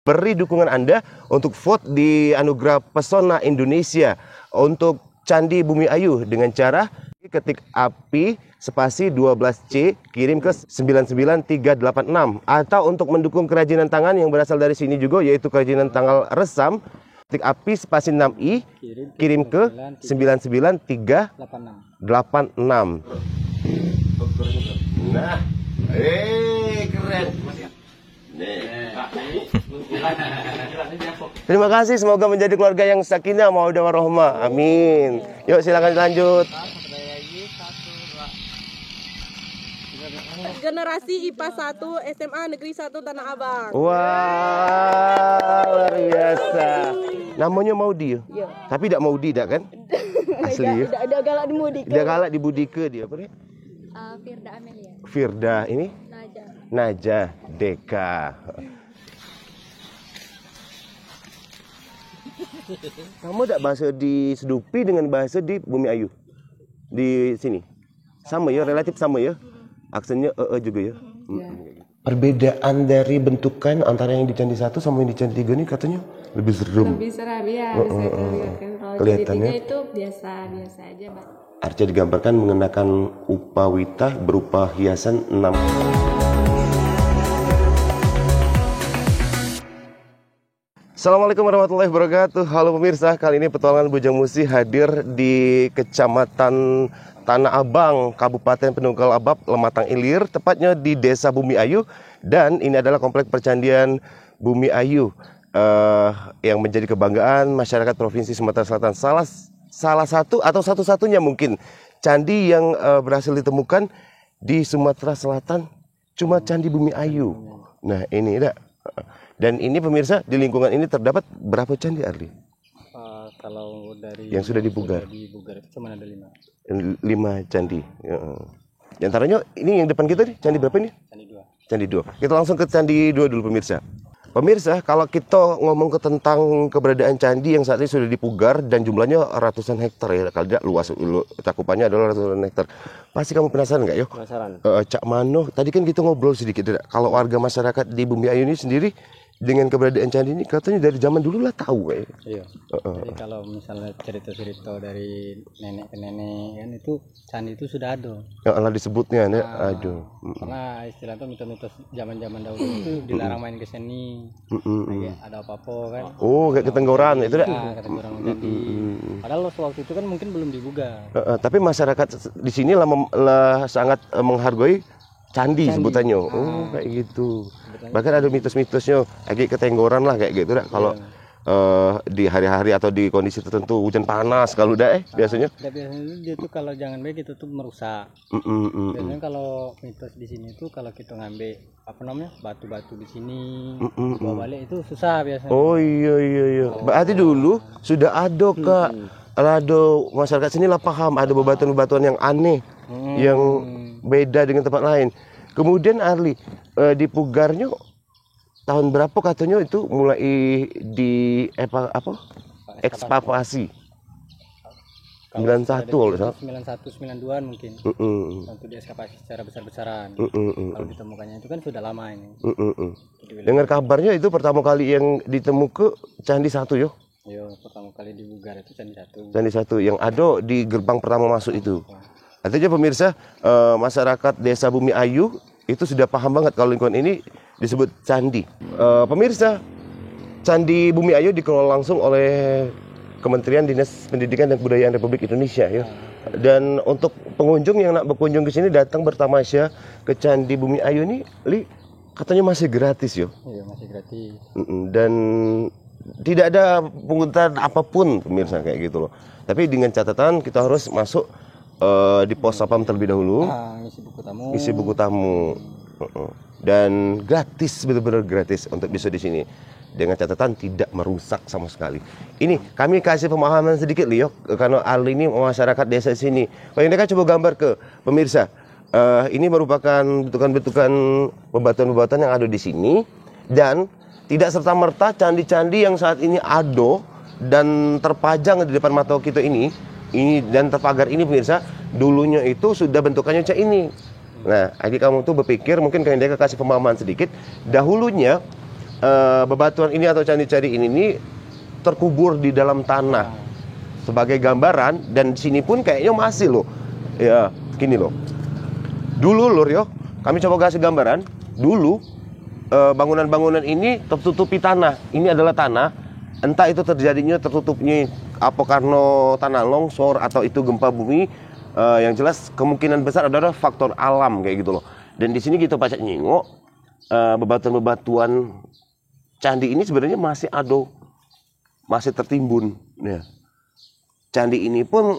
Beri dukungan Anda untuk vote di Anugerah Pesona Indonesia untuk Candi Bumi Ayu dengan cara ketik API spasi 12C kirim ke 99386, atau untuk mendukung kerajinan tangan yang berasal dari sini juga, yaitu kerajinan tanggal resam, ketik API spasi 6I kirim ke 99386. Nah, keren. Terima kasih, semoga menjadi keluarga yang sakinah mawaddah warahmah. Amin. Yuk silakan lanjut. Generasi IPA 1 SMA Negeri 1 Tanah Abang. Wah, luar biasa. Namanya Maudi ya? Iya. Tapi tidak Maudi tak kan? Asli ya? Tidak galak di Mudika. Tidak galak di Budike dia, apa dia? Firda Amelia. Firda, ini? Najah Deka. Kamu tak bahasa di Sedupi dengan bahasa di Bumi Ayu? Di sini? Sama ya, relatif sama ya? Aksennya juga ya? Perbedaan dari bentukan antara yang di Candi 1 sama yang di Candi 3 ini katanya lebih seram. Lebih seram ya, bisa kelihatan. Kalau Kelihatannya Candi 3 itu biasa aja, Pak. Arca digambarkan mengenakan upawita berupa hiasan 6. Assalamualaikum warahmatullahi wabarakatuh. Halo pemirsa, kali ini petualangan Bujang Musi hadir di Kecamatan Tanah Abang, Kabupaten Penunggal Abab, Lematang Ilir, tepatnya di Desa Bumi Ayu. Dan ini adalah komplek percandian Bumi Ayu yang menjadi kebanggaan masyarakat Provinsi Sumatera Selatan. Salah satu atau satu-satunya mungkin candi yang berhasil ditemukan di Sumatera Selatan, cuma Candi Bumi Ayu. Nah ini dah. Dan ini pemirsa, di lingkungan ini terdapat berapa candi, Arli? Kalau dari yang sudah dipugar? Di Bugar itu cuma ada 5. 5 candi. Ya. Di antaranya ini yang depan kita nih, candi berapa ini? Candi 2. Kita langsung ke Candi 2 dulu pemirsa. Pemirsa, kalau kita ngomong tentang keberadaan candi yang saat ini sudah dipugar dan jumlahnya ratusan hektar ya, kalau tidak luas, cakupannya adalah ratusan hektar. Pasti kamu penasaran nggak, yo? Penasaran. Cak Mano, tadi kan kita ngobrol sedikit. Kalau warga masyarakat di Bumi Ayu ini sendiri dengan keberadaan candi ini katanya dari zaman dulu lah tahu kayak. Iya. Jadi kalau misalnya cerita-cerita dari nenek ke nenek kan itu candi itu sudah ada. Yang Allah disebutnya, aduh. Karena istilah itu mitos-mitos zaman-zaman dahulu itu dilarang main ke sini. Kayak ada apa-apa kan. Oh, kayak ketenggoran itu dah. Ketenggoran jadi. Padahal waktu itu kan mungkin belum dibuka. Tapi masyarakat di sini lah sangat menghargai candi sebutannya. Oh, kayak gitu. Bahkan ada mitos-mitosnya kayak ketenggoran lah kayak gitu dah. Kalau di hari-hari atau di kondisi tertentu hujan panas kalau udah biasanya. Biasanya dia tuh kalau jangan baik itu tuh merusak. Biasanya kalau mitos di sini tuh kalau kita ngambil apa namanya batu-batu di sini bawa balik itu susah biasanya. Oh iya. Berarti dulu sudah ada Kak. Ada masyarakat sini lah paham ada bebatuan-bebatuan yang aneh, yang beda dengan tempat lain. Kemudian Arli, dipugarnya tahun berapa katanya itu mulai di ekskavasi? 91 kalau salah. 91-92 mungkin. Untuk diekskavasi secara besar-besaran. Kalau ditemukannya itu kan sudah lama ini. Dengar kabarnya itu pertama kali yang ditemukan Candi 1 yo. Iya, pertama kali dibugar itu Candi 1. Candi 1 yang ada di gerbang pertama masuk itu. Artinya pemirsa, masyarakat Desa Bumi Ayu itu sudah paham banget kalau lingkungan ini disebut candi. Pemirsa, Candi Bumi Ayu dikelola langsung oleh Kementerian Dinas Pendidikan dan Kebudayaan Republik Indonesia ya. Dan untuk pengunjung yang nak berkunjung ke sini datang bertamasya ke Candi Bumi Ayu ini, katanya masih gratis yo. Iya, masih gratis. Dan tidak ada pungutan apapun pemirsa kayak gitu loh. Tapi dengan catatan kita harus masuk di pos sapam terlebih dahulu, isi buku tamu, dan gratis, benar-benar gratis untuk bisa di sini dengan catatan tidak merusak sama sekali. Ini kami kasih pemahaman sedikit Leo, karena Ali ini masyarakat desa sini. Kalau ini kan coba gambar ke pemirsa, ini merupakan bentukan-bentukan bebatuan-bebatuan yang ada di sini dan tidak serta-merta candi-candi yang saat ini ada dan terpajang di depan mata kita ini dan terpagar ini pemirsa, dulunya itu sudah bentukannya kayak ini. Nah, adik kamu tuh berpikir mungkin kayak dia kasih pemahaman sedikit. Dahulunya bebatuan ini atau candi-candi ini terkubur di dalam tanah sebagai gambaran, dan di sini pun kayaknya masih loh. Ya, gini loh. Dulu lur yo, kami coba kasih gambaran. Dulu bangunan-bangunan ini tertutupi tanah. Ini adalah tanah. Entah itu terjadinya tertutupnya apa karena tanah longsor atau itu gempa bumi. Yang jelas kemungkinan besar adalah faktor alam kayak gitu loh. Dan di sini kita pacak nyingok bebatuan-bebatuan candi ini sebenarnya masih ada, masih tertimbun. Ya. Candi ini pun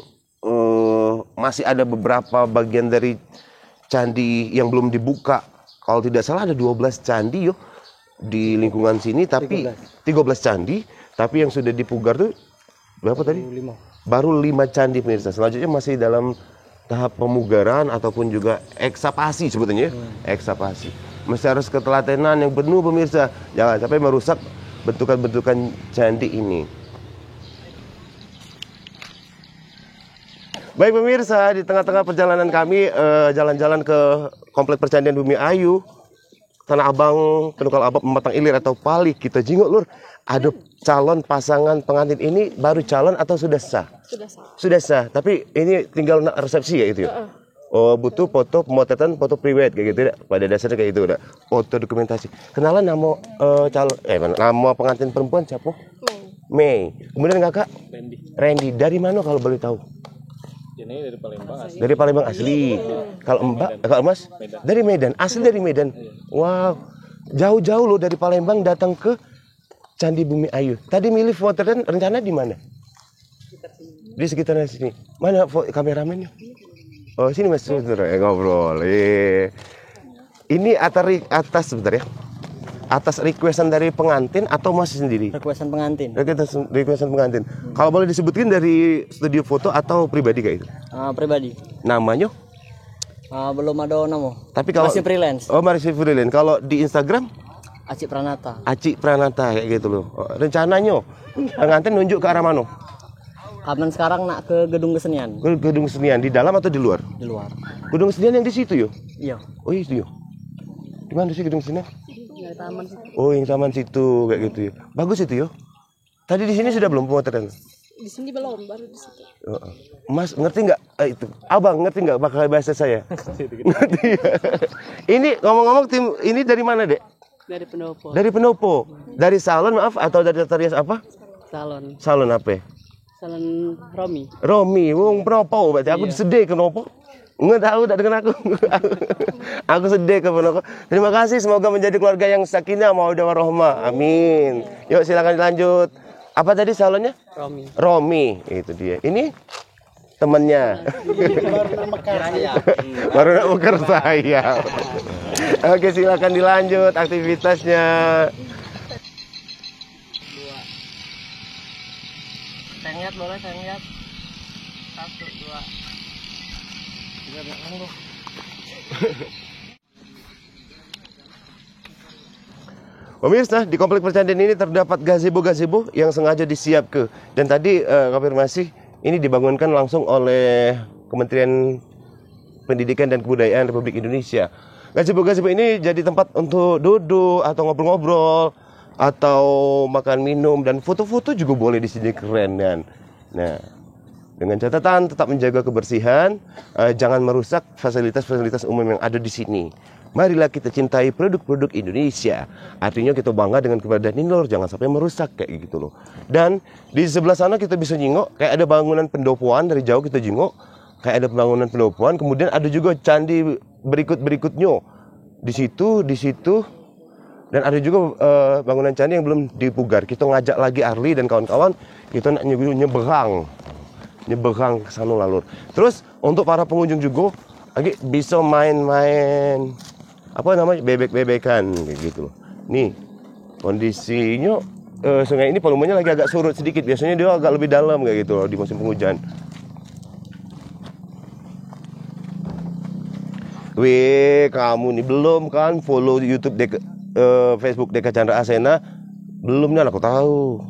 masih ada beberapa bagian dari candi yang belum dibuka. Kalau tidak salah ada 12 candi yo di lingkungan sini, tapi 13 candi, tapi yang sudah dipugar tuh berapa tadi? 5. Baru 5 candi pemirsa. Selanjutnya masih dalam tahap pemugaran ataupun juga ekskavasi sebetulnya. Ekskavasi. Masih harus ketelatenan yang penuh pemirsa. Jangan sampai merusak bentukan-bentukan candi ini. Baik pemirsa, di tengah-tengah perjalanan kami jalan-jalan ke Komplek Percandian Bumi Ayu, Tanah Abang, Penunggal Abab, Pematang Ilir atau Pali, kita jingok lur. Ada calon pasangan pengantin ini baru calon atau sudah sah? Sudah sah. Sudah sah, tapi ini tinggal resepsi ya itu ya? Oh, butuh foto pemotretan, foto priwet kayak gitu ya? Pada dasarnya kayak itu udah. Foto dokumentasi. Kenalan nama nama pengantin perempuan siapa? Mei. Kemudian kakak? Randy. Dari mana kalau boleh tahu? Ini dari Palembang asli. Dari Palembang asli. Kalau Mbak, kalau Mas? Medan. Dari Medan. Asli dari Medan. Wow. Jauh-jauh loh dari Palembang datang ke Candi Bumi Ayu. Tadi milih fotonya rencana di mana? Di sekitar sini. Mana kameramennya? Oh, sini Mas. Ngobrol. Ini atas sebentar ya. Atas requestan dari pengantin atau masih sendiri? Requestan pengantin. Requestan pengantin. Kalau boleh disebutkan dari studio foto atau pribadi kayak itu? Pribadi. Namanya? Belum ada nama. Tapi kalau Masih freelance. Oh, masih freelance. Kalau di Instagram? Acik Pranata. Acik Pranata kayak gitu loh. Rencananya pengantin nunjuk ke arah mana? Kapan sekarang nak ke gedung kesenian? Gedung kesenian di dalam atau di luar? Di luar. Gedung kesenian yang di situ yo? Iya. Oh itu yo. Di mana sih gedung kesenian? Taman situ. Oh yang taman situ kayak gitu ya. Bagus itu yo. Tadi di sini sudah belum pemotretan? Di sini belum, baru di situ. Mas ngerti nggak itu? Abang ngerti nggak pakai bahasa saya? Ngerti. Ini ngomong-ngomong tim ini dari mana dek? Dari Pendopo. Dari Pendopo. Dari salon maaf atau dari Tarias apa? Salon. Salon apa? Salon Romi. Romi, wong Pendopo berarti aku sedih ke Pendopo. Nggak tahu tak dengan aku. Aku sedih ke Pendopo. Terima kasih, semoga menjadi keluarga yang sakinah mawaddah warahmah. Amin. Yuk silakan dilanjut. Apa tadi salonnya? Romi. Romi, itu dia. Ini temannya. Baru nak buker saya. Oke, silakan dilanjut aktivitasnya. Saya lihat boleh, saya lihat. 1, 2. Tiga belakang. Pemirsa, di Komplek Percandian ini terdapat gazebo-gazebo yang sengaja disiapkan. Dan tadi konfirmasi ini dibangunkan langsung oleh Kementerian Pendidikan dan Kebudayaan Republik Indonesia. Gazebo-gazebo ini jadi tempat untuk duduk atau ngobrol-ngobrol atau makan minum, dan foto-foto juga boleh di sini, keren kan. Nah, dengan catatan tetap menjaga kebersihan, jangan merusak fasilitas-fasilitas umum yang ada di sini. Marilah kita cintai produk-produk Indonesia. Artinya kita bangga dengan keberadaan ini lor, jangan sampai merusak kayak gitu loh. Dan di sebelah sana kita bisa jingok kayak ada bangunan pendopoan, dari jauh kita jingok kayak ada bangunan pendopoan. Kemudian ada juga candi berikutnya di situ, dan ada juga bangunan candi yang belum dipugar. Kita ngajak lagi Arli dan kawan-kawan, kita nak nyeberang ke sana lalur. Terus untuk para pengunjung juga lagi bisa main-main apa namanya, bebek-bebekan kayak gitu loh. Nih kondisinya sungai ini volumenya lagi agak surut sedikit, biasanya dia agak lebih dalam kayak gitu loh di musim penghujan. Wih, kamu nih belum kan follow YouTube Facebook Deka Chandra Asena? Belum nih, aku tahu.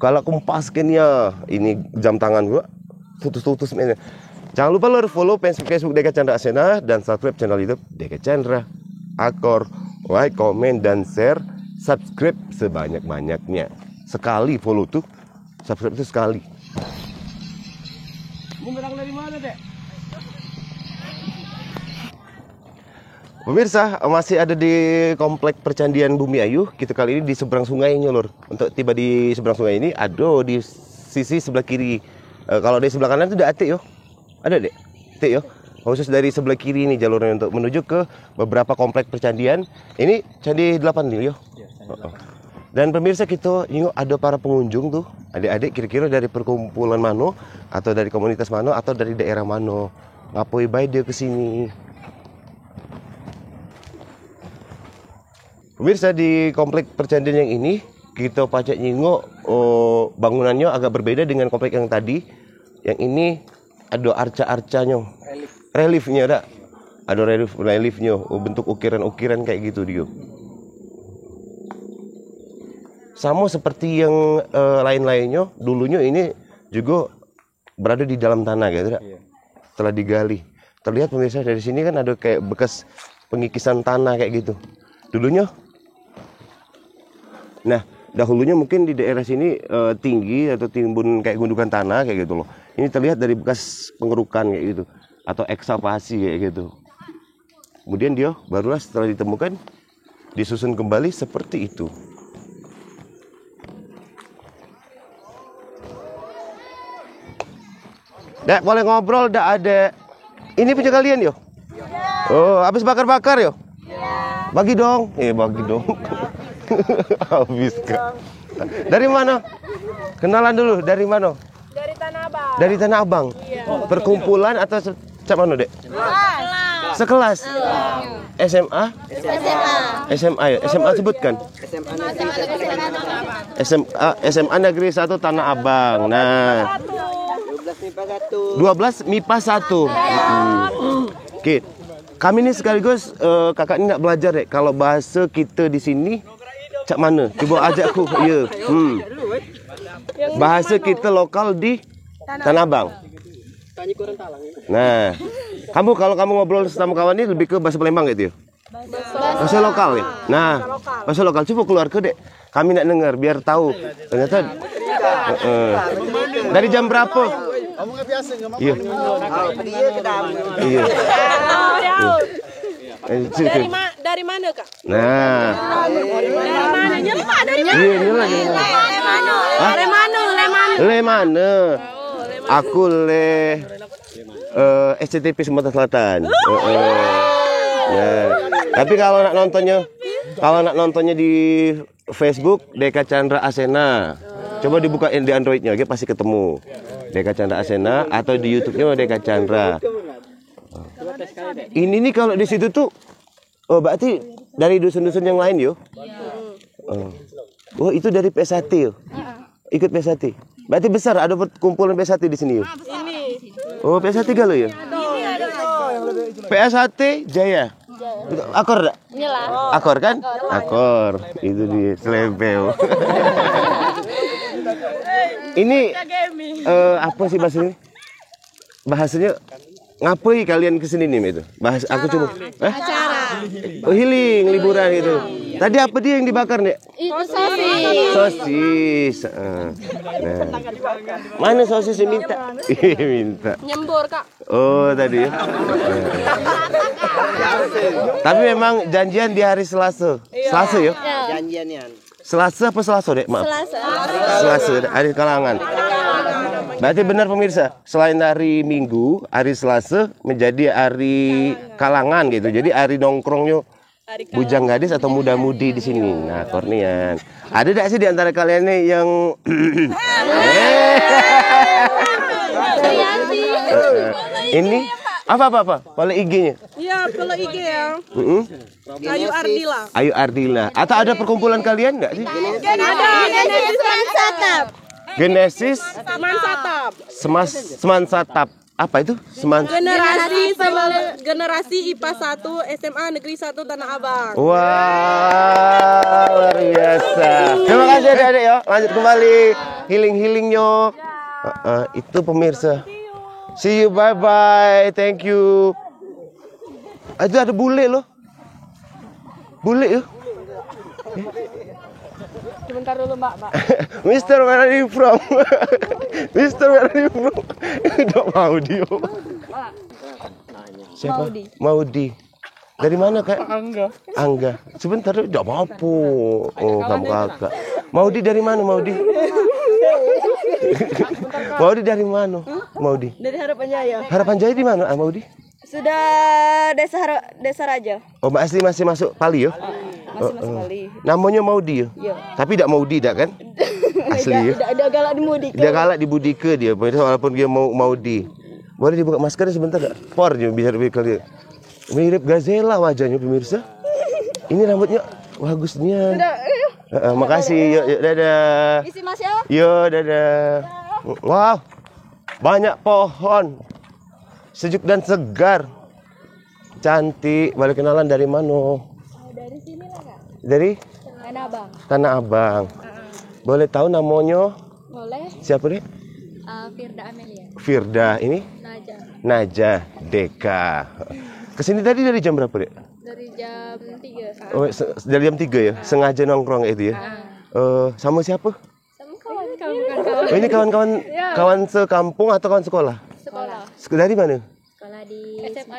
Kalau kumpaskan ya, ini jam tangan gua tutus mainnya. Jangan lupa lo follow Facebook Deka Chandra Asena dan subscribe channel YouTube Deka Chandra Akor like, komen, dan share. Subscribe sebanyak-banyaknya. Sekali follow tuh, subscribe itu sekali. Dari mana, Dek? Pemirsa, masih ada di komplek Percandian Bumi Ayu. Kita kali ini di seberang sungainya, Lur. Untuk tiba di seberang sungai ini, ada di sisi sebelah kiri. Kalau di sebelah kanan itu ada Atik, yo. Ada, Dek? Atik, yo. Khusus dari sebelah kiri ini jalurnya untuk menuju ke beberapa komplek percandian. Ini Candi 8 nih, yo. Dan pemirsa, kita nengok ada para pengunjung tuh. Adik-adik kira-kira dari perkumpulan mano, atau dari komunitas mano, atau dari daerah mano. Ngapoi baik dia ke sini. Pemirsa, di komplek percandian yang ini kita pacak nyingok bangunannya agak berbeda dengan komplek yang tadi. Yang ini ada arca-arcanya, reliefnya ada reliefnya, bentuk ukiran-ukiran kayak gitu dia. Sama seperti yang lain-lainnya, dulunya ini juga berada di dalam tanah gitu, setelah digali. Terlihat pemirsa dari sini kan ada kayak bekas pengikisan tanah kayak gitu. Dulunya. Nah, dahulunya mungkin di daerah sini tinggi atau timbun kayak gundukan tanah kayak gitu loh. Ini terlihat dari bekas pengerukan kayak gitu atau ekskavasi kayak gitu. Kemudian dia barulah setelah ditemukan disusun kembali seperti itu. Dek, boleh ngobrol, dak ada. Ini punya kalian yo? Oh, habis bakar-bakar yo? Bagi dong. Bagi dong. Habis kan. Dari mana? Kenalan dulu, dari mana? Dari Tanah Abang. Dari Tanah Abang. Iya. Perkumpulan atau cak mana, Dek? Sekelas. SMA? SMA ya. SMA sebutkan. SMA Negeri 1 Tanah Abang. Nah. 12 MIPA 1. Oke. Kami ini sekaligus kakak ini nak belajar, Dek. Kalau bahasa kita di sini cak mana? Coba ajakku. Ya. Bahasa kita lokal di Tanah Abang. Nah, kalau kamu ngobrol sama kawan ini lebih ke bahasa Palembang gitu ya? Bahasa lokal ya? Nah, bahasa lokal. Coba keluar ke, Dek. Kami nak dengar biar tahu. Ternyata dari jam berapa? Iya. Iya. Dari mana, Kak? Nah. Dari mana? Nyelma dari mana? Iya, nyela. Le mana? Aku le SCTV Sumatera Selatan. Ya. Tapi kalau nak nontonnya di Facebook Deka Chandra Asena. Coba dibukain di Androidnya, dia pasti ketemu. Deka Chandra Asena atau di YouTube-nya Deka Chandra. Ini nih kalau di situ tuh, berarti dari dusun-dusun yang lain yo. Oh, itu dari PS1 yo. Ikut PS1. Berarti besar ada kumpulan PS1 di sini yo. Ini. Oh, PS1 lo ya? PS1 Jaya. Akor enggak? Akor kan? Akor. Itu di Slebeo. Ini apa sih bahasanya? Bahasanya ngapain kalian kesini nih itu? Bahas aku cuma Acara. Oh, healing, liburan gitu. Tadi apa dia yang dibakar, Nek? Itu sosis. Sosis. Nah. Mana sosis yang minta? Minta. Nyembur, Kak. Oh, tadi. Tapi memang janjian di hari Selasa. Selasa ya? Janjiannya. Selasa apa Selasa, Dek? Maaf. Selasa, hari Kalangan. Berarti benar pemirsa, selain hari Minggu, hari Selasa menjadi hari Kalangan gitu. Jadi hari nongkrongnya bujang gadis atau muda-mudi di sini. Nah, Kornian. Ada enggak sih di antara kalian nih yang ini apa? Follow IG-nya? Iya, kalau IG ya. Ayu Ardila. Ayu Ardila. Atau ada perkumpulan kalian enggak sih? Ada Genesis Mansatap. Genesis Mansatap. Seman Satap. Apa itu? Generasi IPA 1 SMA Negeri 1 Tanah Abang. Wah, luar biasa. Terima kasih adik-adik ya. Lanjut kembali healing-healingnya. Itu pemirsa. See you, bye-bye. Thank you. Itu ada bule loh. Boleh ya? Sebentar dulu Mbak. Mister, where are you from? Mister, where are you from? Udah Maudi. Siapa? Maudi. Dari mana kak? Angga. Sebentar, udah mampu. Oh, kamu kakak. Maudi dari mana Maudi? Maudi dari mana? Maudi. Dari Harapan Jaya. Harapan Jaya di mana? Maudi? Sudah desa Raja. Oh, masih masuk Pali ya? Masih masuk kali. Namanya Maudi ya? Iya. Tapi tidak Maudi dak kan? Asli ya? Ada galak di Mudik. Dia galak di Budike dia, walaupun dia mau Maudi. Boleh dibuka masker sebentar tak? Por dia biar kali. Mirip gazela wajahnya pemirsa. Ini rambutnya bagusnya. Makasih, yuk dadah. Isi Mas ya. Yuk dadah. Wow, banyak pohon. Sejuk dan segar. Cantik. Boleh kenalan dari mana? Dari sini lah Kak. Dari Tanah Abang. Tanah Abang. Boleh tahu namanya? Boleh. Siapa deh? Firda Amelia. Firda, ini Naja. Naja Deka. Kesini tadi dari jam berapa dek? Dari jam 3. Oh, dari jam 3 ya? Sengaja nongkrong itu ya? Sama siapa? Sama kawan-kawan. Oh, ini kawan-kawan kawan sekampung atau kawan sekolah? Sekolah. Dari mana? Sekolah di SMA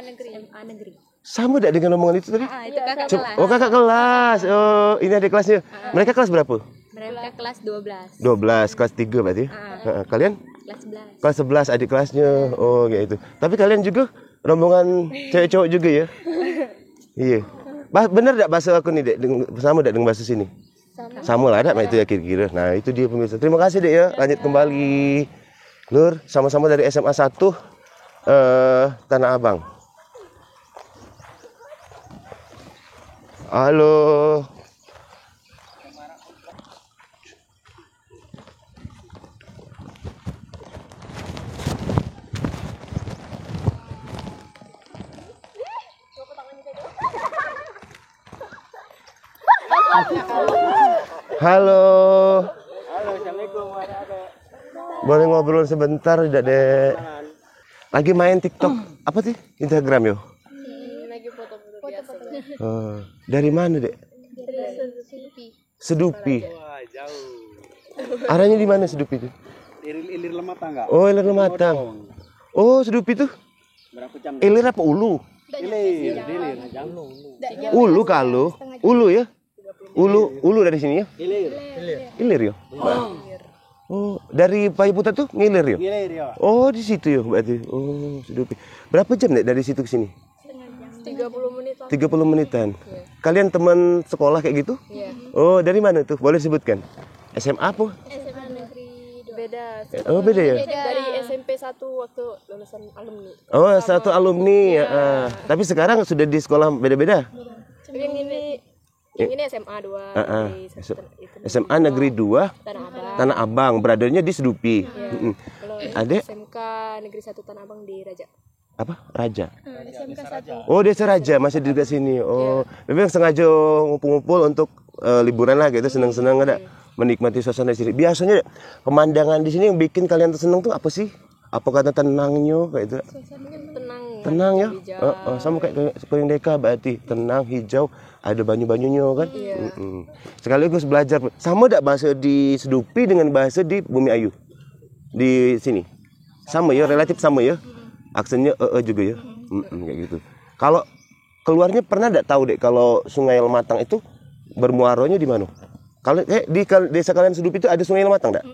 Negeri. Sama tidak dengan omongan itu tadi? Itu kakak kelas. Oh, kakak kelas. Oh, ini adik kelasnya. Mereka kelas berapa? Mereka kelas 12. 12, kelas 3 berarti. Kalian? Kelas 11. Kelas 11 adik kelasnya. Oh, gitu. Tapi kalian juga rombongan cewek-cowok juga ya? Iya. Bener enggak bahasa aku nih, Dek? Sama enggak dengan bahasa sini? Sama lah, ada itu ya kira-kira. Nah, itu dia pemirsa. Terima kasih, Dek ya. Lanjut kembali. Nur, sama-sama dari SMA 1 Tanah Abang. Halo. Halo. Assalamualaikum. Boleh ngobrol sebentar tidak, Dek? Lagi main TikTok. Apa sih? Instagram yo? Lagi foto-foto biasa. Dari mana, Dek? Dari Sedupi. Arahnya di mana Sedupi itu? Ilir Lematang enggak? Oh, Ilir Lematang. Oh, Sedupi itu Berapa jam? ilir apa ulu? Ilir. Ulu kalau. Ulu ya? Ulu dari sini ya? Ilir ya? Oh, dari Payaputa tuh ngilir ya? Ilir ya. Oh, di situ ya berarti. Oh, Sedupi. Berapa jam Dek dari situ ke sini? 30 menit. 30 menitan. Kalian teman sekolah kayak gitu? Iya. Oh, dari mana tuh? Boleh sebutkan? SMA apa? SMA Negeri 2. Beda. Oh, beda ya? Dari SMP 1 waktu lulusan alumni. Oh, satu alumni ya. Tapi sekarang sudah di sekolah beda-beda. Yang ini SMA 2. SMA Negeri 2 Tanah Abang. Tanah Abang, brothernya di Sedupi. Kalau Adek SMK Negeri 1 Tanah Abang di Raja. apa? Raja. SMK 1. Oh, Desa Raja masih di dekat sini. Oh, memang sengaja ngumpul-ngumpul untuk liburan lah gitu, senang-senang ada menikmati suasana di sini. Biasanya pemandangan di sini yang bikin kalian tersenang tuh apa sih? Apa kata tenangnya kayak itu? Tenang ya? Sama kayak sekeliling Deka berarti tenang, hijau, ada banyu-banyunya kan? Sekaligus belajar. Sama enggak bahasa di Sedupi dengan bahasa di Bumi Ayu? Di sini. Sama ya, relatif sama ya. Aksennya juga ya. Kayak gitu. Kalau keluarnya pernah enggak tahu Dek kalau Sungai Lematang itu bermuaranya di mana? Kalau di desa kalian Sedupi itu ada Sungai Lematang enggak?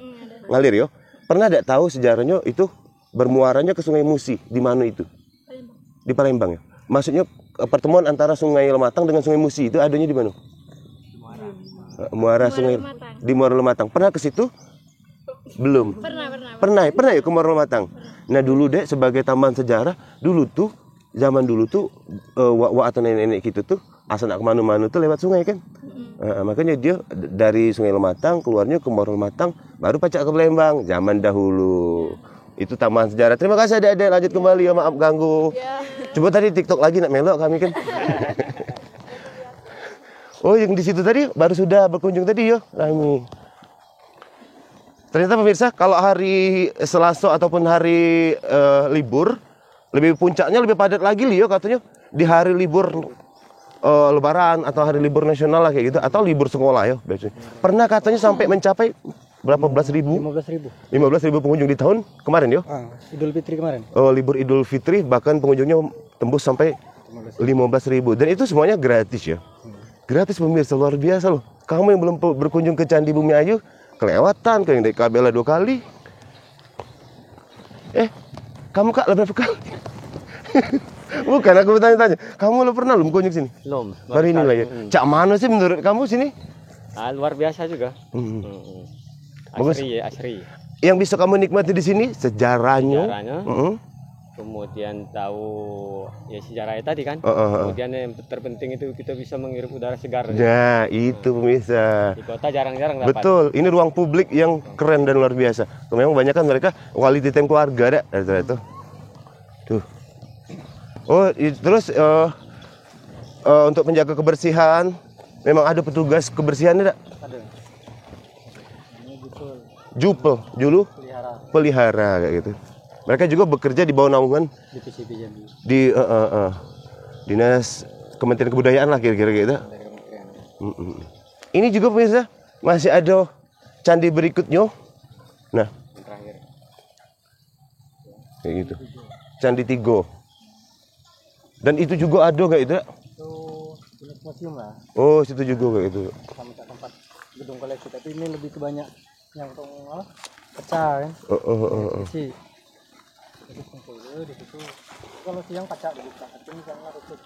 Ngalir ya? Pernah enggak tahu sejarahnya itu bermuaranya ke Sungai Musi di mana itu? Di Palembang ya. Maksudnya pertemuan antara Sungai Lematang dengan Sungai Musi itu adanya di mana? Muara Sungai di Muara Lematang. Pernah ke situ? Belum. Pernah ya ke Muara Lematang. Nah dulu Dek sebagai taman sejarah dulu tuh zaman dulu tuh wak atau nenek-nenek gitu tuh asal nak kemana-mana tuh lewat sungai kan. Makanya dia dari Sungai Lematang keluarnya ke Muara Lematang baru pacak ke Palembang zaman dahulu. Itu taman sejarah. Terima kasih Adik-adik. Lanjut kembali ya, maaf ganggu. Coba tadi TikTok lagi nak melok kami kan. Oh, yang di situ tadi baru sudah berkunjung tadi ya, Rami. Ternyata pemirsa, kalau hari Selasa ataupun hari libur, lebih puncaknya lebih padat lagi Lio katanya di hari libur Lebaran atau hari libur nasional lah kayak gitu, atau libur sekolah ya biasanya. Pernah katanya sampai mencapai berapa belas ribu? 15.000. 15.000 pengunjung di tahun kemarin yo. Idul Fitri kemarin. Libur Idul Fitri bahkan pengunjungnya tembus sampai 15.000, dan itu semuanya gratis ya. Gratis pemirsa, luar biasa loh. Kamu yang belum berkunjung ke Candi Bumi Ayu kelewatan, kayak dari Kabela 2 kali. Kamu Kak berapa kali? Bukan, aku bertanya-tanya. Kamu lo pernah belum kunjung sini? Belum. Baru ini lah ya. Cak mana sih menurut kamu sini? Luar biasa juga. Bagus. Asri. Yang bisa kamu nikmati di sini sejarahnya. Kemudian tahu ya sejarahnya tadi kan. Kemudian yang terpenting itu kita bisa menghirup udara segar. Ya, itu pemirsa. Di kota jarang-jarang dapat. Betul, ini ruang publik yang keren dan luar biasa. Memang banyak kan mereka quality time keluarga dari itu. Tuh. Terus untuk menjaga kebersihan, memang ada petugas kebersihannya, Dak? Ada. Jupel, julu pelihara kayak gitu. Mereka juga bekerja di bawah naungan Di PCB Jambi. di Dinas Kementerian Kebudayaan lah kira-kira gitu. Ini juga pemirsa masih ada candi berikutnya. Nah, Terakhir. kayak gitu. Candi Tigo. Dan itu juga ada kayak itu. Itu unit museum lah. Oh, situ juga kayak gitu. Sama tempat gedung koleksi, tapi ini lebih ke banyak yang pecah kan. Sih. Jadi kumpul di situ. Kalau siang pecah dibuka, tapi misalnya tutup.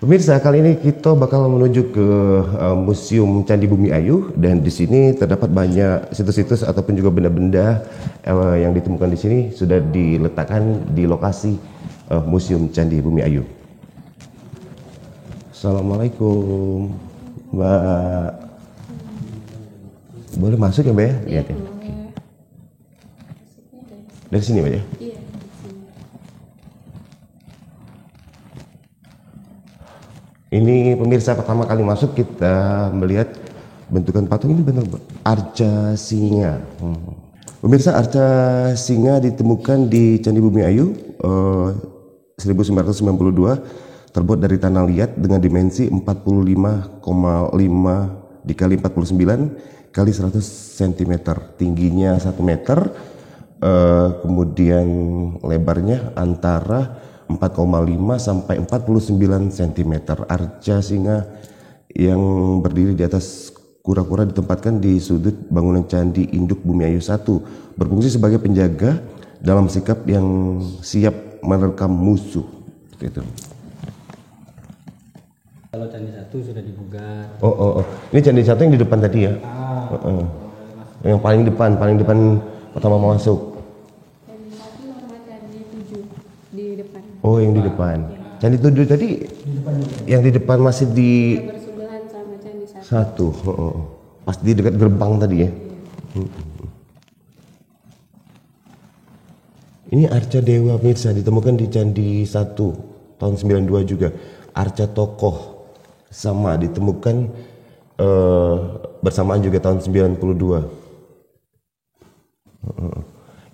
Pemirsa, kali ini kita bakal menuju ke Museum Candi Bumi Ayu, dan di sini terdapat banyak situs-situs ataupun juga benda-benda yang ditemukan di sini sudah diletakkan di lokasi Museum Candi Bumi Ayu. Assalamualaikum, Mbak. Boleh masuk ya, Mbak ya? Lihat ya. Oke. Dari sini, Mbak ya? Iya. Ini pemirsa, pertama kali masuk kita melihat bentukan patung ini benar arca singa. Pemirsa, arca singa ditemukan di Candi Bumi Ayu 1992, terbuat dari tanah liat dengan dimensi 45,5 dikali 49 kali 100 cm, tingginya 1 meter, kemudian lebarnya antara 4,5 sampai 49 cm. Arca singa yang berdiri di atas kura-kura ditempatkan di sudut bangunan Candi Induk Bumi Ayu 1, berfungsi sebagai penjaga dalam sikap yang siap menerkam musuh. Gitu. Kalau Candi 1 sudah dibugar. Ini Candi 1 yang di depan tadi ya? Yang paling depan pertama masuk. Oh, yang di depan. Candi 7 tadi yang di depan masih di Bersebelahan sama Candi 1. Pas di dekat gerbang tadi ya. Ini arca dewa pemirsa, ditemukan di Candi 1 tahun 92 juga. Arca tokoh sama ditemukan bersamaan juga tahun 92.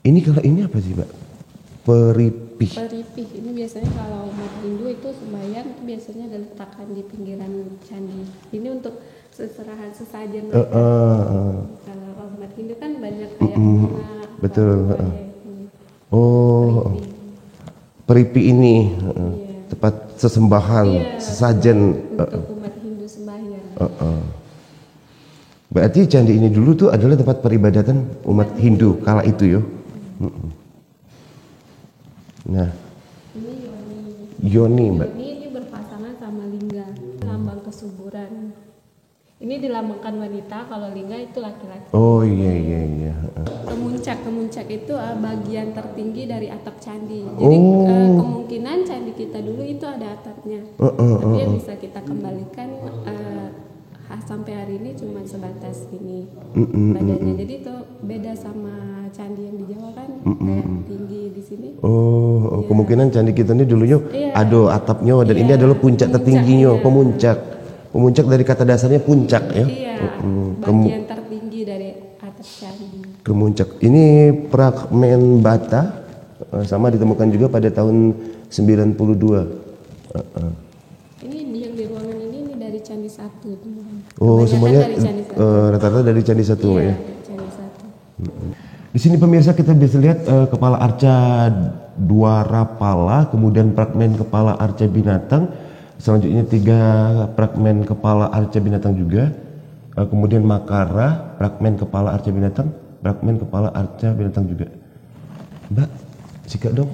Ini kalau ini apa sih, Mbak? Peripih. Ini biasanya kalau umat Hindu itu sembahyang itu biasanya diletakkan di pinggiran candi. Ini untuk seserahan sesajen. Kalau umat Hindu kan banyak kayak bunga. Betul. Peripih ini tempat sesembahan, sesajen untuk umat Hindu sembahyang. Berarti candi ini dulu tuh adalah tempat peribadatan umat Hindu kala itu ya. Nah, Yoni, Mbak. Ini berpasangan sama lingga, lambang kesuburan. Ini dilambangkan wanita, kalau lingga itu laki-laki. Oh iya. Kemuncak itu bagian tertinggi dari atap candi. Jadi kemungkinan candi kita dulu itu ada atapnya. Tapi yang bisa kita kembalikan sampai hari ini cuma sebatas ini badannya. Jadi itu beda sama candi yang di Jawa kan, kayak tinggi di sini. Oh, kemungkinan candi kita ini dulunya ada atapnya dan ini adalah puncak tertingginya, pemuncak dari kata dasarnya puncak ya. Iya, bagian tertinggi dari atas candi. Kemuncak. Ini fragmen bata sama ditemukan juga pada tahun 92. Ini yang di ruangan ini dari Candi 1. Oh, Kebanyakan semuanya dari Candi 1. rata-rata dari Candi 1 Iya, ya. Candi 1. Di sini pemirsa kita bisa lihat kepala arca Dwara Pala, kemudian fragmen kepala arca binatang, selanjutnya 3 fragmen kepala arca binatang juga, kemudian Makara, fragmen kepala arca binatang, fragmen kepala arca binatang juga. Mbak, sikat dong.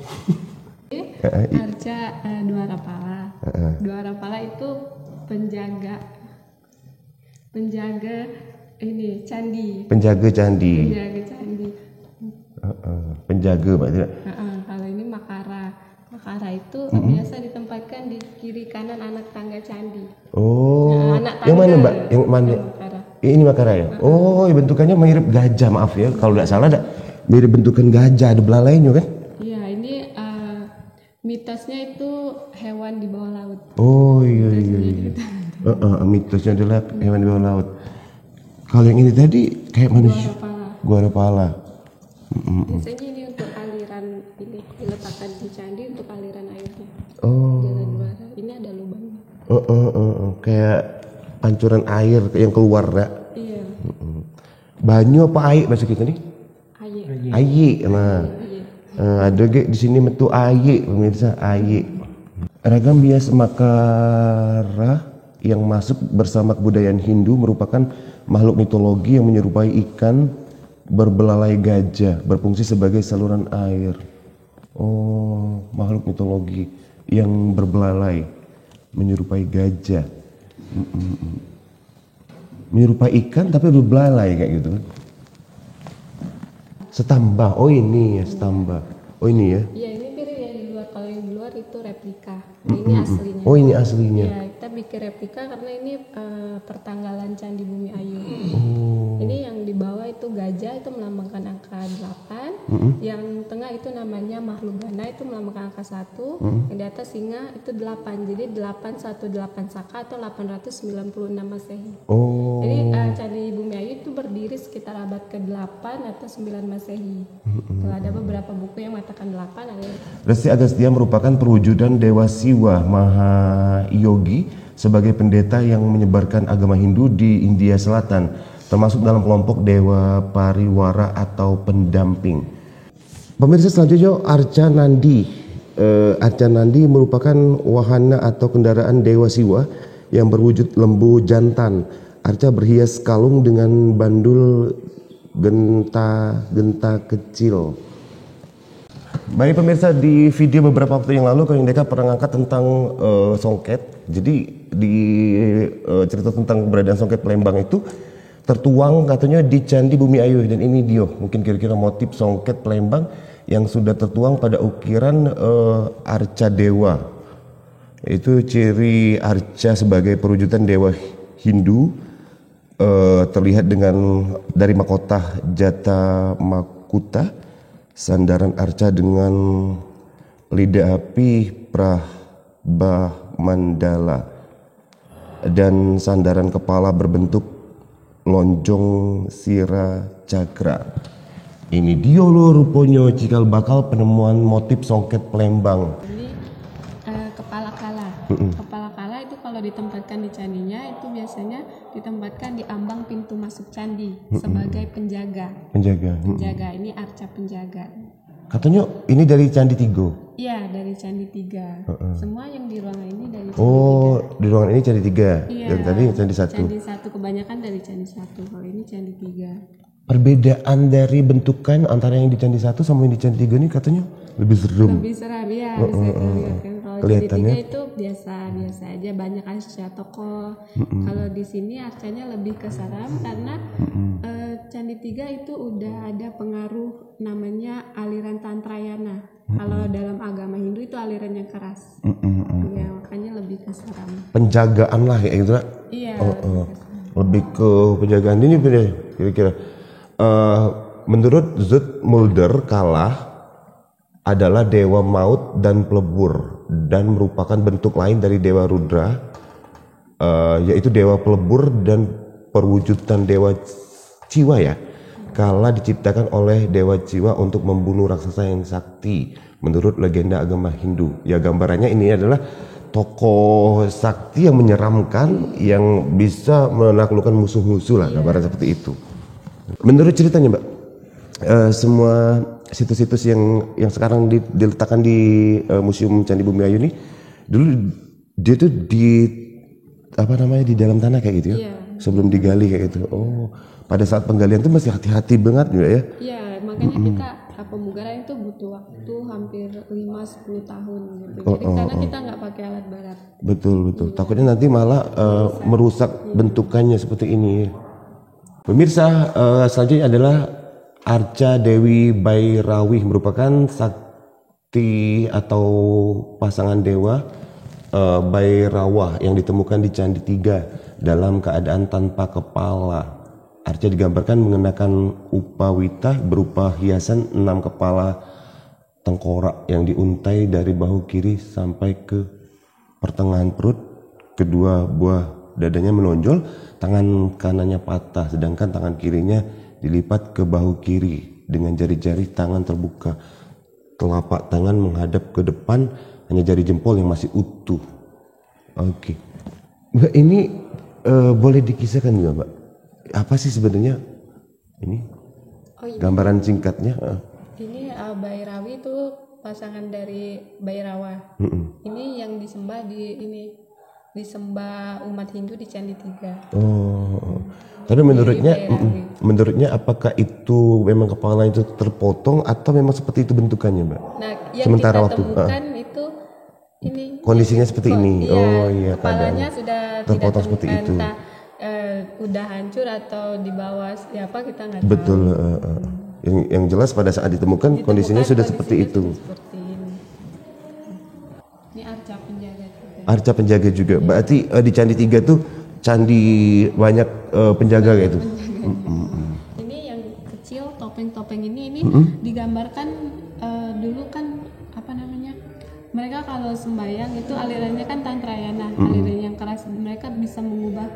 Arca Dwara Pala. Dwara Pala itu penjaga ini candi. Penjaga candi. Penjaga candi. Penjaga Pak. Kalau ini Makara. Makara itu biasa ditempatkan di kiri kanan anak tangga candi. Oh, anak yang mana tangga. Mbak? Yang mana? Makara. Ini Makara ya? Oh, bentukannya mirip gajah, maaf ya. Kalau tidak salah mirip bentukan gajah, ada belalainya kan? Iya, ini mitosnya itu hewan di bawah laut. Oh iya. Mitosnya adalah hewan di bawah laut. Kalau yang ini tadi kayak manusia. Dwara Pala. Biasanya ini untuk aliran ini diletakkan di candi untuk aliran airnya. Oh. Jalan Dwara. Ini ada lubangnya. Kayak pancuran air yang keluar ya. Iya. Banyu apa air bahasa kita nih? Air. Air. Nah. Ada di sini metu air, pemirsa, air. Ragam bias Makara yang masuk bersama kebudayaan Hindu merupakan makhluk mitologi yang menyerupai ikan berbelalai gajah, berfungsi sebagai saluran air. Oh, makhluk mitologi yang berbelalai menyerupai gajah. Menyerupai ikan tapi berbelalai kayak gitu kan. Setambah, oh ini ya setambah. Oh ini ya. Iya, ini mirip ya di luar. Kalau yang di luar itu replika. Ini aslinya. Oh ini aslinya. Ya, kita bikin replika karena ini pertanggalan Candi Bumi Ayu. Ini yang di bawah itu gajah, itu melambangkan angka 8. Yang tengah itu namanya Mahlugana, itu melambangkan angka 1. Yang di atas singa itu 8. Jadi 818 Saka atau 896 Masehi. Oh. Jadi Candi Bumi Ayu itu berdiri sekitar abad ke-8 atau 9 Masehi. Kalau ada beberapa buku yang mengatakan 8 ada. Resi Agastya merupakan perwujudan Dewa Siwa Maha Yogi sebagai pendeta yang menyebarkan agama Hindu di India Selatan, termasuk dalam kelompok Dewa Pariwara atau pendamping. Pemirsa, selanjutnya Arca Nandi. Arca Nandi merupakan wahana atau kendaraan Dewa Siwa yang berwujud lembu jantan. Arca berhias kalung dengan bandul genta kecil. Baik pemirsa, di video beberapa waktu yang lalu Kang Deka pernah ngangkat tentang songket. Jadi di cerita tentang keberadaan songket Palembang itu tertuang katanya di Candi Bumi Ayu, dan ini dia mungkin kira-kira motif songket Palembang yang sudah tertuang pada ukiran arca dewa. Itu ciri arca sebagai perwujudan dewa Hindu, terlihat dari mahkota Jata Makuta, sandaran arca dengan lidah api Prabha Mandala, dan sandaran kepala berbentuk lonjong sira cakra. Ini dia loh rupanya cikal bakal penemuan motif songket Palembang. Ini kepala kala. Kepala kala itu kalau ditempatkan di candinya itu biasanya ditempatkan di ambang pintu masuk candi sebagai penjaga. Penjaga. Ini arca penjaga. Katanya ini dari Candi Tigo. Iya, dari Candi 3. Semua yang di ruangan ini dari Candi 3. Oh, di ruangan ini Candi 3. Iya, Dan tadi Candi 1. Candi 1 kebanyakan dari Candi 1. Kalau ini Candi 3. Perbedaan dari bentukan antara yang di Candi 1 sama yang di Candi 3 ini katanya lebih seram. Lebih seram ya, bisa dilihat kan. Kalau Kelihatannya. Candi 3 itu biasa aja, banyak arca tokoh. Kalau di sini arcanya lebih ke seram karena Candi 3 itu udah ada pengaruh namanya aliran Tantrayana. Kalau dalam agama Hindu itu aliran yang keras. Ya, makanya lebih ke seram. Penjagaan lah kayak gitu. Iya. lebih ke penjagaan ini kira-kira. Menurut Zoetmulder, Kala adalah dewa maut dan pelebur dan merupakan bentuk lain dari dewa Rudra, yaitu dewa pelebur dan perwujudan dewa Jiwa ya. Kala diciptakan oleh dewa Jiwa untuk membunuh raksasa yang sakti menurut legenda agama Hindu. Ya, gambarannya ini adalah tokoh sakti yang menyeramkan yang bisa menaklukkan musuh-musuh lah, gambaran seperti itu. Menurut ceritanya Mbak, semua situs-situs yang sekarang diletakkan di Museum Candi Bumiayu ini dulu dia tuh di dalam tanah kayak gitu ya, sebelum digali kayak gitu. Oh, pada saat penggalian tuh masih hati-hati banget juga ya? Iya, makanya kita pemugaran itu butuh waktu hampir 5-10 tahun gitu. Jadi karena kita nggak pakai alat berat. Betul. Takutnya nanti malah merusak bentukannya seperti ini. Pemirsa, selanjutnya adalah Arca Dewi Bairawih, merupakan sakti atau pasangan dewa Bairawah yang ditemukan di Candi Tiga dalam keadaan tanpa kepala. Arca digambarkan mengenakan upawita berupa hiasan 6 kepala tengkorak yang diuntai dari bahu kiri sampai ke pertengahan perut, kedua buah dadanya menonjol, tangan kanannya patah, sedangkan tangan kirinya dilipat ke bahu kiri dengan jari-jari tangan terbuka. Telapak tangan menghadap ke depan, hanya jari jempol yang masih utuh. Oke. Mbak, ini boleh dikisahkan nggak Mbak? Apa sih sebenarnya ini? Gambaran singkatnya? Ini Bairawi itu pasangan dari Bairawa. Ini yang disembah disembah umat Hindu di Candi Tiga. Oh. Tapi menurutnya apakah itu memang kepala itu terpotong atau memang seperti itu bentukannya, Mbak? Nah, yang sementara kita waktu temukan itu ini kondisinya seperti ini. Iya, oh iya, kepalanya sudah terpotong tidak seperti itu. entah udah hancur atau di bawah apa kita nggak Betul. tahu. Yang jelas pada saat ditemukan kondisinya sudah seperti itu. Seperti ini. Ini arca penjaga juga. Arca penjaga juga. Berarti di Candi Tiga tuh candi banyak penjaga kayak itu. Ini yang kecil topeng-topeng ini digambarkan dulu kan apa namanya, mereka kalau sembahyang itu alirannya kan tantrayana, aliran yang keras, mereka bisa mengubah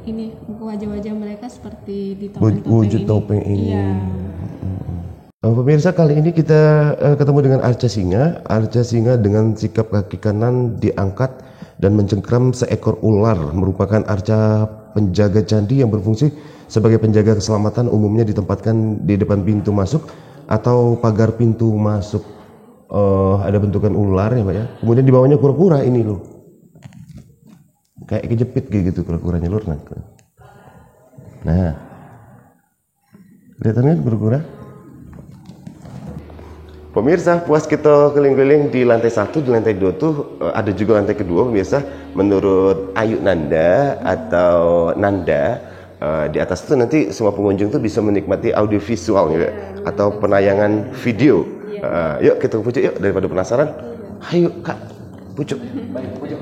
ini wajah-wajah mereka seperti di topeng-topeng wujud ini. topeng ini. Iya. Pemirsa, kali ini kita ketemu dengan Arca Singa. Arca Singa dengan sikap kaki kanan diangkat dan mencengkram seekor ular, merupakan arca penjaga candi yang berfungsi sebagai penjaga keselamatan, umumnya ditempatkan di depan pintu masuk atau pagar pintu masuk. Ada bentukan ular ya Pak ya. Kemudian di bawahnya kura-kura ini loh. Kayak kejepit kayak gitu kura-kuranya lur. Nah. Kelihatan kan kura-kura? Pemirsa, puas kita keliling-keliling di lantai 1, di lantai 2 tuh ada juga lantai kedua pemirsa. Menurut Ayu Nanda atau Nanda, di atas itu nanti semua pengunjung tuh bisa menikmati audiovisual gitu, atau penayangan video. Yuk kita pucuk yuk, daripada penasaran. Ayo Kak, pucuk. Pucuk.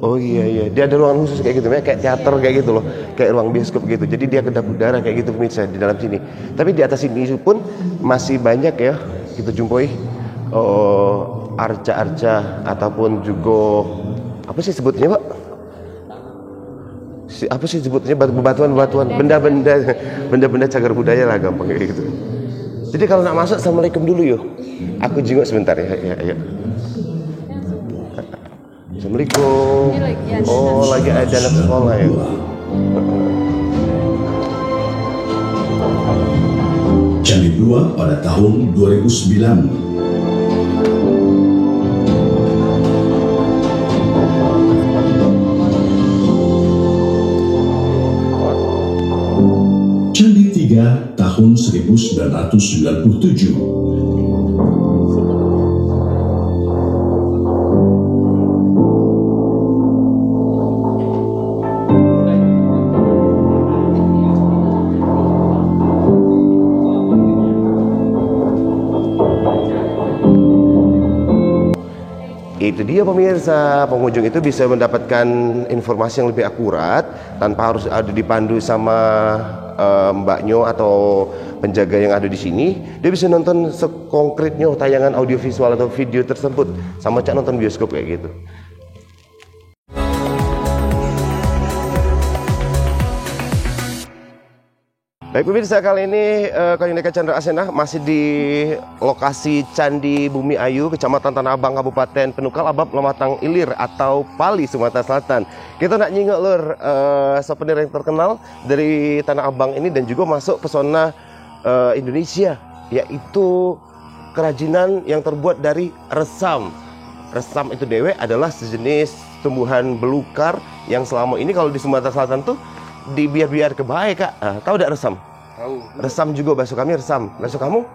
Oh iya, dia ada ruangan khusus kayak gitu, kayak teater kayak gitu loh, kayak ruang bioskop gitu. Jadi dia kedap udara kayak gitu pemirsa di dalam sini. Tapi di atas ini pun masih banyak ya kita jumpai arca-arca ataupun juga apa sih sebutnya Pak? Apa sih sebutnya, bebatuan-bebatuan, benda-benda cagar budaya lah, gampang kayak gitu. Jadi kalau nak masuk, assalamualaikum dulu yuk. Aku jenguk sebentar ya. Assalamualaikum. Oh, lagi ada anak sekolah ya. Candi Dua pada tahun 2009. Candi Tiga tahun 1997. Itu dia pemirsa, pengunjung itu bisa mendapatkan informasi yang lebih akurat tanpa harus ada dipandu sama mbaknya atau penjaga yang ada di sini. Dia bisa nonton sekonkretnya tayangan audiovisual atau video tersebut, sama cak nonton bioskop kayak gitu. Baik pemirsa, kali ini Koindeka Chandra Asena masih di lokasi Candi Bumi Ayu, Kecamatan Tanah Abang, Kabupaten Penukal Abab, Lematang Ilir atau Pali, Sumatera Selatan. Kita nak nyingok lur souvenir yang terkenal dari Tanah Abang ini dan juga masuk pesona Indonesia, yaitu kerajinan yang terbuat dari resam. Resam itu dewe adalah sejenis tumbuhan belukar yang selama ini kalau di Sumatera Selatan tuh dibiar-biar kebaik kak. Tahu tidak resam? Tahu. Resam juga bahasa kami resam. Bahasa kamu?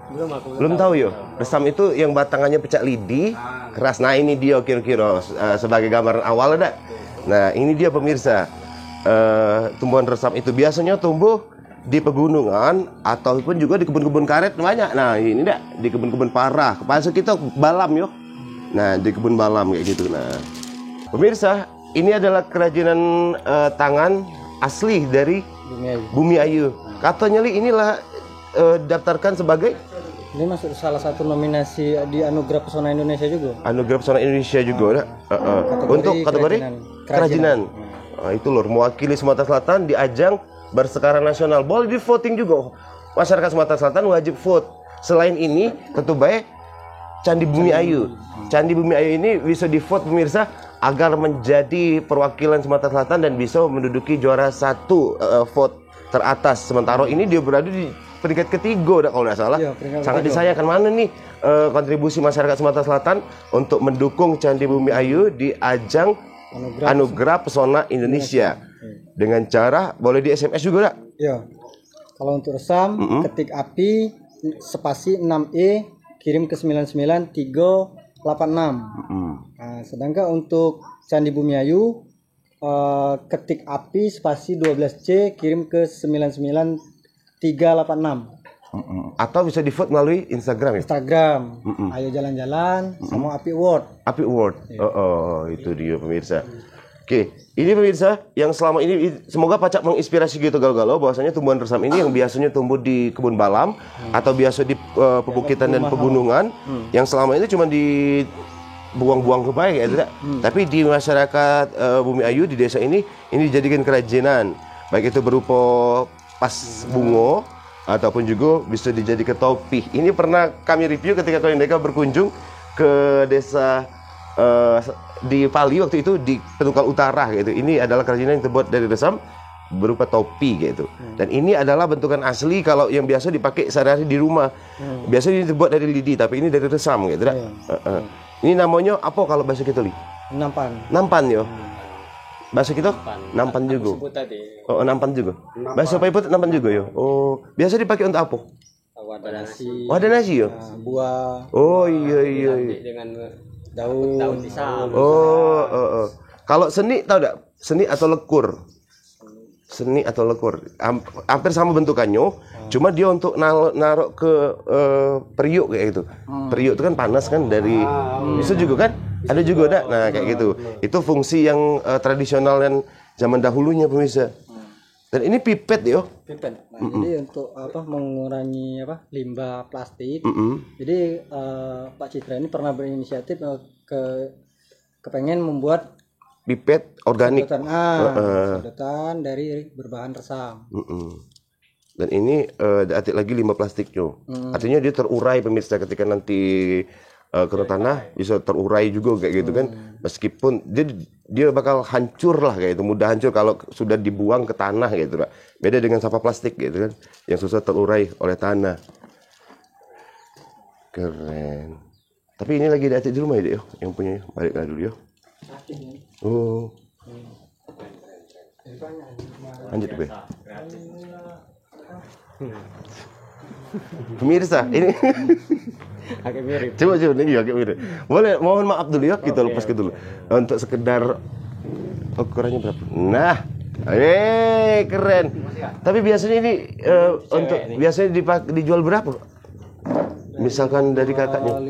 Belum tahu yo. Resam itu yang batangannya pecah lidi, keras. Nah ini dia kira-kira sebagai gambaran awal ada. Nah ini dia pemirsa. Tumbuhan resam itu biasanya tumbuh di pegunungan ataupun juga di kebun-kebun karet banyak. Nah ini enggak di kebun-kebun parah. Bahasa kita balam yo. Nah di kebun balam kayak gitu. Nah pemirsa, ini adalah kerajinan tangan asli dari Bumi Ayu. Katanya li inilah daftarkan sebagai ini masuk salah satu nominasi di Anugerah Pesona Indonesia juga. Anugerah Pesona Indonesia juga. Untuk kategori kerajinan. Itu lur, mewakili Sumatera Selatan di ajang bersekarang nasional. Boleh di voting juga. Masyarakat Sumatera Selatan wajib vote. Selain ini, tentu baik Candi Bumi Ayu. Candi Bumi Ayu ini bisa di vote pemirsa agar menjadi perwakilan Sumatera Selatan dan bisa menduduki juara 1 vote teratas. Sementara ini dia berada di peringkat ketiga kalau tidak salah. Ya, sangat disayangkan. Mana nih kontribusi masyarakat Sumatera Selatan untuk mendukung Candi Bumi Ayu di ajang Anugerah Pesona Indonesia. Dengan cara boleh di SMS juga enggak? Iya. Kalau untuk resam, ketik api spasi 6E kirim ke 99386. Nah, sedangkan untuk Candi Bumi Ayu ketik api spasi 12C kirim ke 99386. Atau bisa di vote melalui Instagram ya? Instagram. Ayo jalan-jalan sama Api Award. Api Award. Itu dia pemirsa. Oke, ini pemirsa yang selama ini semoga pacak menginspirasi gitu galau-galau bahwasanya tumbuhan resam ini yang biasanya tumbuh di kebun balam atau biasa di pebukitan dan pegunungan yang selama ini cuma dibuang-buang ke baik ya tidak. Tapi di masyarakat Bumi Ayu di desa ini dijadikan kerajinan, baik itu berupa pas bungo ataupun juga bisa dijadikan topi. Ini pernah kami review ketika Koindeka berkunjung ke desa di Pali waktu itu di Penukal Utara gitu. Ini adalah kerajinan yang terbuat dari resam berupa topi gitu. Dan ini adalah bentukan asli kalau yang biasa dipakai sehari-hari di rumah. Biasanya ini terbuat dari lidi, tapi ini dari resam gitu. Ini namanya apa kalau bahasa kita li? Nampan. Nampan yo. Bahasa kita? Nampan juga. Oh, nampan juga. Bahasa Paiput nampan juga yo. Oh, biasa dipakai untuk apa? Wadah nasi. Wadah nasi yo. Buah. Oh iya. Dengan daun pisang. Kalau seni tahu enggak? Seni atau lekur? Seni atau lekur. Hampir sama bentukannya, cuma dia untuk naruh ke periuk kayak gitu. Periuk itu kan panas kan dari bisa juga kan? Ada juga enggak? Nah, kayak gitu. Itu fungsi yang tradisional dan zaman dahulunya pemirsa. Dan ini pipet yo. Pipet. Nah, jadi untuk mengurangi limbah plastik. Jadi Pak Citra ini pernah berinisiatif kepengen membuat pipet organik. Sedotan dari berbahan resam. Dan ini ada lagi limbah plastiknya. Artinya dia terurai pemirsa ketika nanti kena tanah bisa terurai juga kayak gitu kan. Meskipun dia bakal hancur lah kayak itu, mudah hancur kalau sudah dibuang ke tanah gitu lah. Beda dengan sampah plastik gitu kan yang susah terurai oleh tanah. Keren. Tapi ini lagi ada di rumah ya, Dek, yang punya. Baliklah dulu ya. Oh. Lanjut, Be. Pemirsa, ini agak mirip. Coba ini agak mirip. Boleh, mohon maaf dulu ya, kita lepas ke dulu. Untuk sekedar ukurannya berapa? Nah, keren. Tapi biasanya ini untuk biasanya dijual berapa? Misalkan dari kakaknya.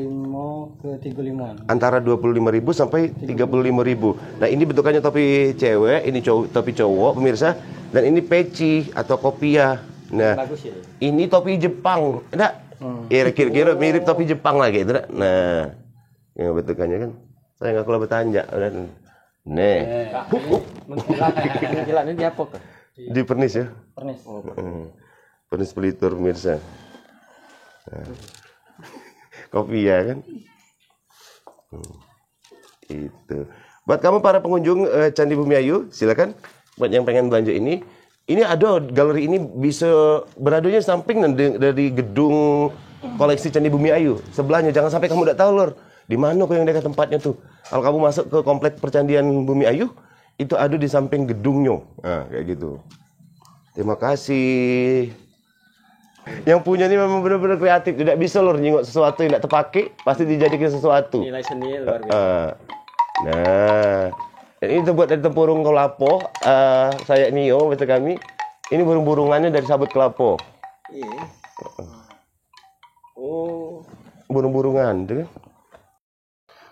ke 35-an. Antara 25.000 sampai 35.000. Nah, ini bentukannya topi cewek, ini topi cowok pemirsa, dan ini peci atau kopiah. Nah, Bagus ini. ini topi Jepang. Enggak? Kira-kira mirip topi Jepang lah gitu. Nah, yang bentukannya kan saya nggak kalau bertanya. Nih. Mengkilat ini dia apa? Di pernis ya. Pernis. Pernis Pelitur pemirsa. Nah. Kopiah kan. Itu. Buat kamu para pengunjung Candi Bumi Ayu, silakan. Buat yang pengen belanja ini ada galeri ini bisa beradunya samping dari gedung koleksi Candi Bumi Ayu. Sebelahnya, jangan sampai kamu tidak tahu lor. Di mana kok yang dekat tempatnya tuh? Kalau kamu masuk ke komplek Percandian Bumi Ayu, itu ada di samping gedungnya. Nah, kayak gitu. Terima kasih. Yang punya ini memang benar-benar kreatif. Tidak bisa lor nyingok sesuatu yang tidak terpakai, pasti dijadikan sesuatu. Nilai seni luar biasa. Nah, dan ini terbuat dari tempurung kelapa. Saya Nio, bahasa kami. Ini burung-burungannya dari sabut kelapa. Iya. Oh. Burung-burungan, gitu kan?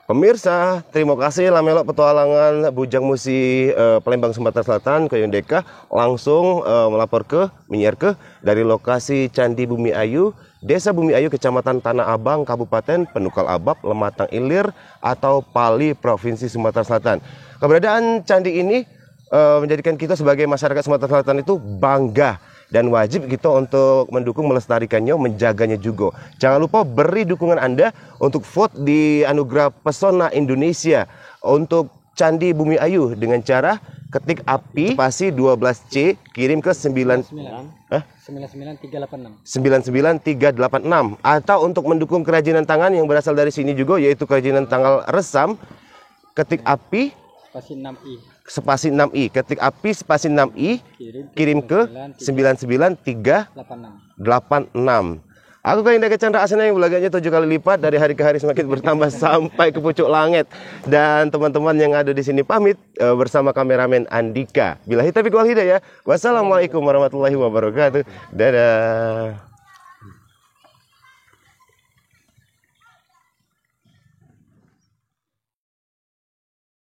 Pemirsa, terima kasih Lamelok petualangan Bujang Musi Palembang Sumatera Selatan Koyong Deka langsung melapor menyiar dari lokasi Candi Bumi Ayu, Desa Bumi Ayu, Kecamatan Tanah Abang, Kabupaten Penukal Abab, Lematang Ilir atau Pali, Provinsi Sumatera Selatan. Keberadaan candi ini menjadikan kita sebagai masyarakat Sumatera Selatan itu bangga. Dan wajib kita untuk mendukung melestarikannya, menjaganya juga. Jangan lupa beri dukungan Anda untuk vote di Anugerah Pesona Indonesia untuk Candi Bumi Ayu dengan cara ketik api spasi 12C kirim ke 99386 atau untuk mendukung kerajinan tangan yang berasal dari sini juga, yaitu kerajinan tangan resam, ketik api spasi 6i, ketik api spasi 6i kirim ke 99386. Aku Koyong Deka Chandra Asena yang belaganya 7 kali lipat, dari hari ke hari semakin bertambah sampai ke pucuk langit. Dan teman-teman yang ada di sini pamit bersama kameramen Andika. Billahi taufiq wal hidayah. Wassalamualaikum warahmatullahi wabarakatuh. Dadah.